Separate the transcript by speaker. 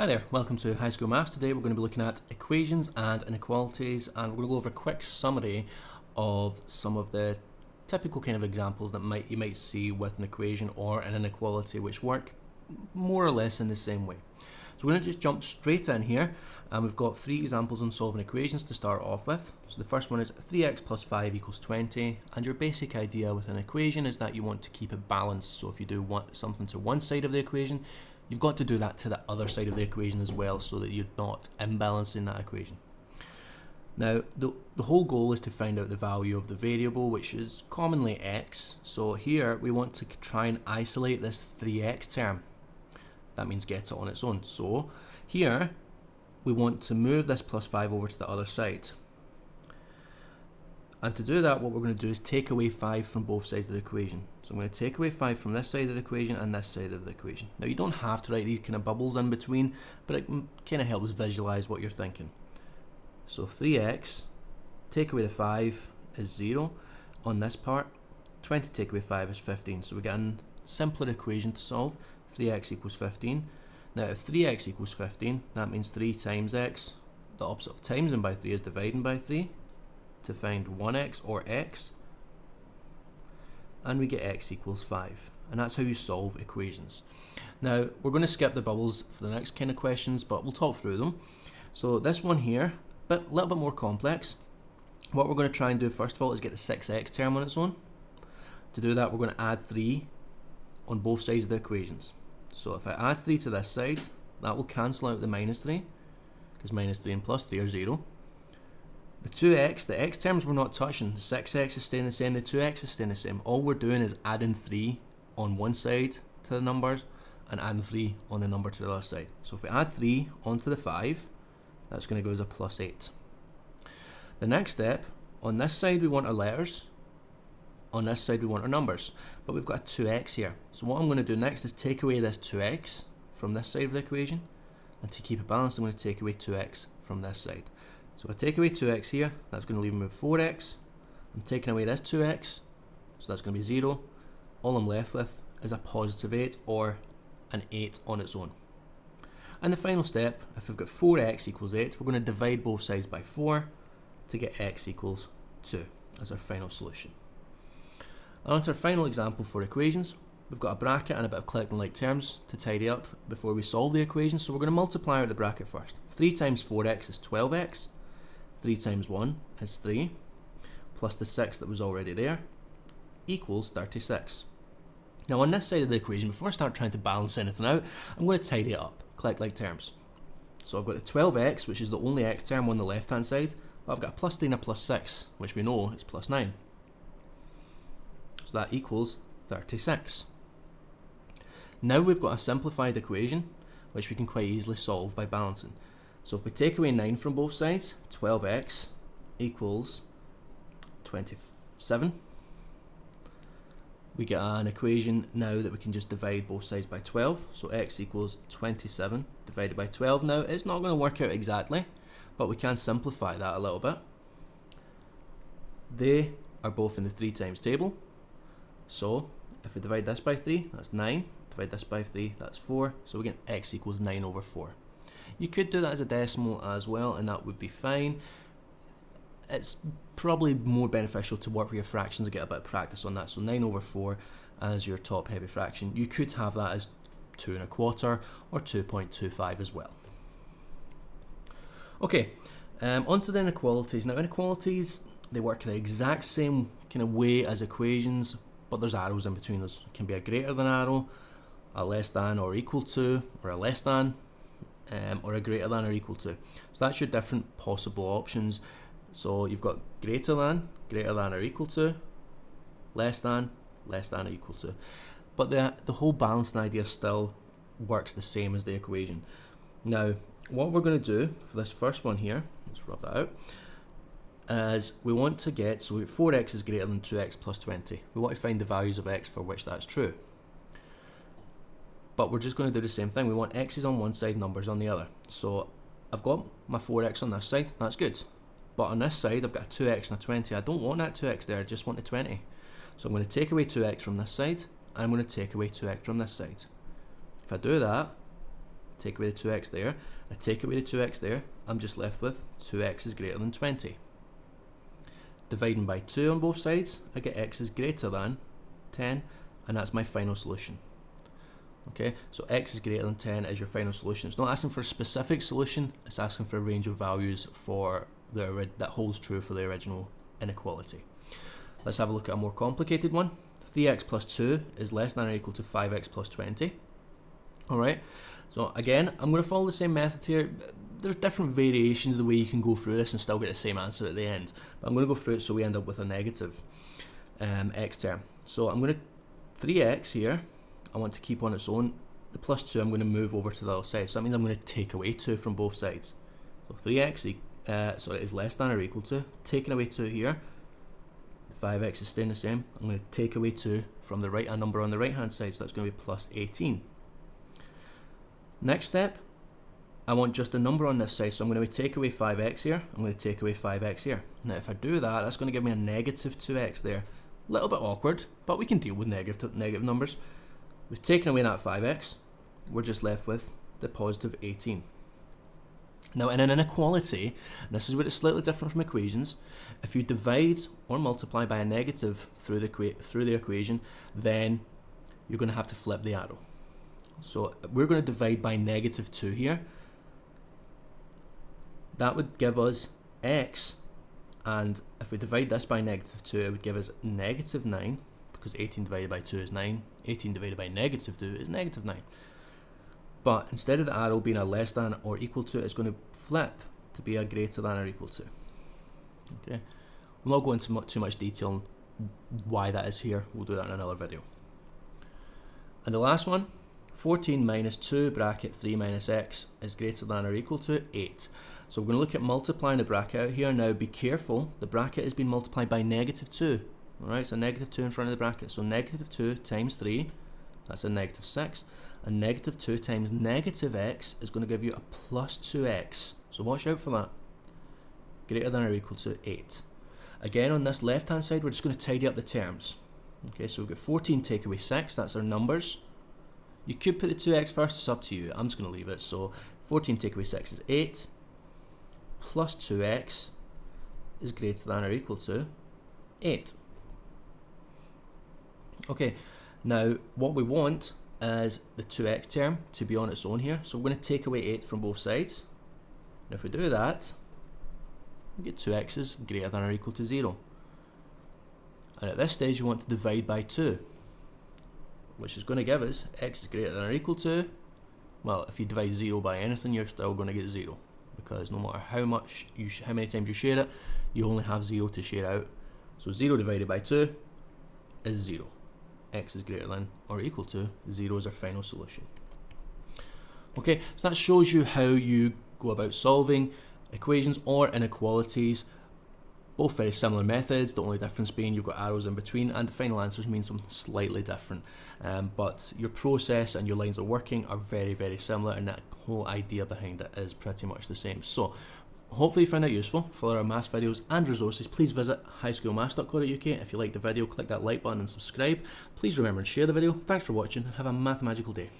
Speaker 1: Hi there, welcome to High School Maths. Today we're going to be looking at equations and inequalities, and we're going to go over a quick summary of some of the typical kind of examples that you might see with an equation or an inequality which work more or less in the same way. So we're going to just jump straight in here, and we've got three examples on solving equations to start off with. So the first one is 3x plus 5 equals 20, and your basic idea with an equation is that you want to keep it balanced. So if you do something to one side of the equation, you've got to do that to the other side of the equation as well, so that you're not imbalancing that equation. Now, the whole goal is to find out the value of the variable, which is commonly x. So here we want to try and isolate this 3x term. That means get it on its own. So here we want to move this plus 5 over to the other side. And to do that, what we're going to do is take away 5 from both sides of the equation. So I'm going to take away 5 from this side of the equation and this side of the equation. Now, you don't have to write these kind of bubbles in between, but it kind of helps visualize what you're thinking. So 3x, take away the 5 is 0 on this part. 20 take away 5 is 15. So we get a simpler equation to solve. 3x equals 15. Now, if 3x equals 15, that means 3 times x. The opposite of timesing by 3 is dividing by 3 to find 1x or x. And we get x equals 5. And that's how you solve equations. Now, we're going to skip the bubbles for the next kind of questions, but we'll talk through them. So this one here, a little bit more complex. What we're going to try and do first of all is get the 6x term on its own. To do that, we're going to add 3 on both sides of the equations. So if I add 3 to this side, that will cancel out the minus 3, because minus 3 and plus 3 are 0. The 2x, the x terms we're not touching. The 6x is staying the same, the 2x is staying the same. All we're doing is adding 3 on one side to the numbers and adding 3 on the number to the other side. So if we add 3 onto the 5, that's going to go as a plus 8. The next step, on this side we want our letters, on this side we want our numbers, but we've got a 2x here. So what I'm going to do next is take away this 2x from this side of the equation, and to keep it balanced I'm going to take away 2x from this side. So if I take away 2x here, that's going to leave me with 4x. I'm taking away this 2x, so that's going to be 0. All I'm left with is a positive 8 or an 8 on its own. And the final step, if we've got 4x equals 8, we're going to divide both sides by 4 to get x equals 2 as our final solution. And on to our final example for equations. We've got a bracket and a bit of collecting like terms to tidy up before we solve the equation, so we're going to multiply out the bracket first. 3 times 4x is 12x. 3 times 1 is 3, plus the 6 that was already there, equals 36. Now on this side of the equation, before I start trying to balance anything out, I'm going to tidy it up, collect like terms. So I've got the 12x, which is the only x term on the left hand side, but I've got a plus 3 and a plus 6, which we know is plus 9. So that equals 36. Now we've got a simplified equation, which we can quite easily solve by balancing. So if we take away 9 from both sides, 12x equals 27. We get an equation now that we can just divide both sides by 12. So x equals 27 divided by 12. Now it's not going to work out exactly, but we can simplify that a little bit. They are both in the 3 times table. So if we divide this by 3, that's 9. Divide this by 3, that's 4. So we get x equals 9 over 4. You could do that as a decimal as well, and that would be fine. It's probably more beneficial to work with your fractions and get a bit of practice on that. So 9 over 4 as your top heavy fraction. You could have that as 2 1/4 or 2.25 as well. Okay, on to the inequalities. Now inequalities, they work the exact same kind of way as equations, but there's arrows in between those. It can be a greater than arrow, a less than or equal to, or a less than, or a greater than or equal to. So that's your different possible options. So you've got greater than or equal to, less than or equal to. But the whole balancing idea still works the same as the equation. Now, what we're going to do for this first one here, let's rub that out, is we want to get, so 4x is greater than 2x plus 20. We want to find the values of x for which that's true. But we're just going to do the same thing. We want x's on one side, numbers on the other. So I've got my 4x on this side, that's good. But on this side, I've got a 2x and a 20. I don't want that 2x there, I just want the 20. So I'm going to take away 2x from this side, and I'm going to take away 2x from this side. If I do that, take away the 2x there, I take away the 2x there, I'm just left with 2x is greater than 20. Dividing by 2 on both sides, I get x is greater than 10, and that's my final solution. Okay, so x is greater than 10 is your final solution. It's not asking for a specific solution, it's asking for a range of values for that holds true for the original inequality. Let's have a look at a more complicated one. 3x plus 2 is less than or equal to 5x plus 20. Alright, so again, I'm going to follow the same method here. There's different variations of the way you can go through this and still get the same answer at the end. But I'm going to go through it so we end up with a negative x term. So I'm going to 3x here, I want to keep on its own. The plus 2 I'm going to move over to the other side. So that means I'm going to take away 2 from both sides. So 3x is less than or equal to, taking away 2 here, 5x is staying the same. I'm going to take away 2 from the right hand number on the right hand side, so that's going to be plus 18. Next step, I want just a number on this side, so I'm going to take away 5x here, I'm going to take away 5x here. Now if I do that, that's going to give me a negative 2x there. A little bit awkward, but we can deal with negative numbers. We've taken away that 5x, we're just left with the positive 18. Now in an inequality, and this is where it's slightly different from equations, if you divide or multiply by a negative through the equation, then you're going to have to flip the arrow. So we're going to divide by negative 2 here. That would give us x, and if we divide this by negative 2, it would give us negative 9, because 18 divided by 2 is 9, 18 divided by negative 2 is negative 9. But instead of the arrow being a less than or equal to, it's going to flip to be a greater than or equal to. Okay, I'm not going into too much detail on why that is here. We'll do that in another video. And the last one, 14 minus 2 bracket 3 minus x is greater than or equal to 8. So we're going to look at multiplying the bracket out here. Now be careful, the bracket has been multiplied by negative 2. Alright, so negative 2 in front of the bracket. So negative 2 times 3, that's a negative 6. And negative 2 times negative x is going to give you a plus 2x. So watch out for that. Greater than or equal to 8. Again, on this left hand side, we're just going to tidy up the terms. Okay, so we've got 14 take away 6, that's our numbers. You could put the 2x first, it's up to you. I'm just going to leave it. So 14 take away 6 is 8. Plus 2x is greater than or equal to 8. Okay, now what we want is the 2x term to be on its own here. So we're going to take away 8 from both sides. And if we do that, we get 2x's greater than or equal to 0. And at this stage, we want to divide by 2, which is going to give us x is greater than or equal to, well, if you divide 0 by anything, you're still going to get 0. Because no matter how many times you share it, you only have 0 to share out. So 0 divided by 2 is 0. X is greater than or equal to 0 is our final solution. Okay, so that shows you how you go about solving equations or inequalities. Both very similar methods, the only difference being you've got arrows in between and the final answers mean something slightly different. But your process and your lines of working are very, very similar, and that whole idea behind it is pretty much the same. So hopefully you found that useful. For our maths videos and resources, please visit highschoolmaths.co.uk. If you liked the video, click that like button and subscribe. Please remember to share the video. Thanks for watching and have a mathemagical day.